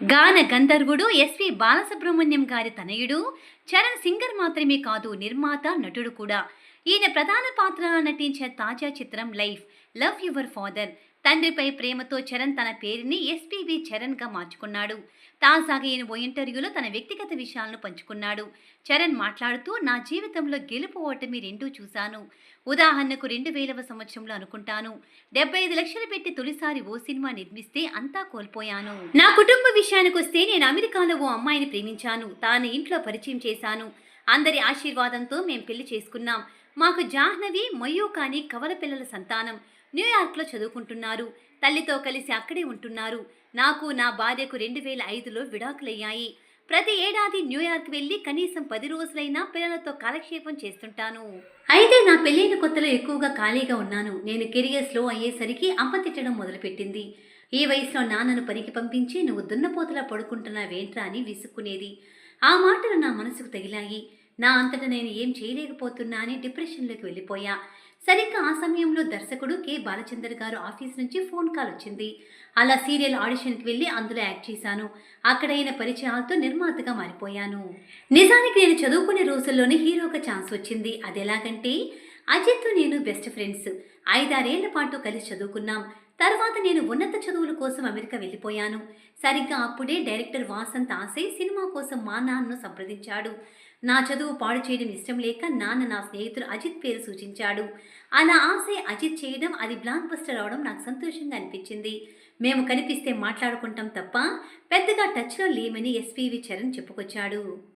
గాన గంధర్వుడు ఎస్వి బాలసుబ్రహ్మణ్యం గారి తనయుడు చరణ్ సింగర్ మాత్రమే కాదు, నిర్మాత, నటుడు కూడా. ఈయన ప్రధాన పాత్రలో నటించిన తాజా చిత్రం లైఫ్. Love your father. తండ్రిపై ప్రేమతో చరణ్ తన పేరుని ఎస్పీవి చరణ్గా మార్చుకున్నాడు. తాజాగా ఈయన ఓ ఇంటర్వ్యూలో తన వ్యక్తిగత విషయాలను పంచుకున్నాడు. చరణ్ మాట్లాడుతూ, నా జీవితంలో గెలుపు ఓటమి రెండూ చూశాను. ఉదాహరణకు 2000వ సంవత్సరంలో అనుకుంటాను, 75 లక్షలు పెట్టి తొలిసారి ఓ సినిమా నిర్మిస్తే అంతా కోల్పోయాను. నా కుటుంబ విషయానికొస్తే నేను అమెరికాలో ఓ అమ్మాయిని ప్రేమించాను. తాను ఇంట్లో పరిచయం చేశాను. అందరి ఆశీర్వాదంతో మేం పెళ్లి చేసుకున్నాం. మాకు జాహ్నవి, మయూక్ అని కవల పిల్లల సంతానం. న్యూయార్క్లో చదువుకుంటున్నారు. తల్లితో కలిసి అక్కడే ఉంటున్నారు. నాకు, నా భార్యకు 2005లో విడాకులయ్యాయి. ప్రతి ఏడాది న్యూయార్క్ వెళ్ళి కనీసం 10 రోజులైనా పిల్లలతో కాలక్షేపం చేస్తుంటాను. అయితే నా పెళ్ళైన కొత్తలో ఎక్కువగా ఖాళీగా ఉన్నాను. నేను కెరియర్ స్లో అయ్యేసరికి అమ్మ తిట్టడం మొదలుపెట్టింది. ఈ వయసులో నాన్నను పనికి పంపించి నువ్వు దున్నపోతులా పడుకుంటున్నావేంట్రా అని విసుక్కునేది. ఆ మాటలు నా మనసుకు తగిలాయి. నా అంతటా నేను ఏం చేయలేకపోతున్నా అని డిప్రెషన్లోకి వెళ్ళిపోయా. సరిగ్గా ఆ సమయంలో దర్శకుడు కె బాలచందర్ గారు ఆఫీస్ నుంచి ఫోన్ కాల్ వచ్చింది. అలా సీరియల్ ఆడిషన్కి వెళ్ళి అందులో యాక్ట్ చేశాను. అక్కడైన పరిచయాలతో నిర్మాతగా మారిపోయాను. నిజానికి నేను చదువుకునే రోజుల్లోనే హీరోగా ఛాన్స్ వచ్చింది. అది ఎలాగంటే, అజిత్తో నేను బెస్ట్ ఫ్రెండ్స్. 5-6 ఏళ్ల పాటు కలిసి చదువుకున్నాం. తర్వాత నేను ఉన్నత చదువుల కోసం అమెరికా వెళ్ళిపోయాను. సరిగ్గా అప్పుడే డైరెక్టర్ వాసంత్ ఆసే సినిమా కోసం మా నాన్నను సంప్రదించాడు. నా చదువు పాడు చేయడం ఇష్టం లేక నాన్న నా స్నేహితుడు అజిత్ పేరు సూచించాడు. అలా ఆసే అజిత్ చేయడం, అది బ్లాక్ బస్టర్ అవడం నాకు సంతోషంగా అనిపించింది. మేము కనిపిస్తే మాట్లాడుకుంటాం తప్ప పెద్దగా టచ్లో లేమని ఎస్పీవి చరణ్ చెప్పుకొచ్చాడు.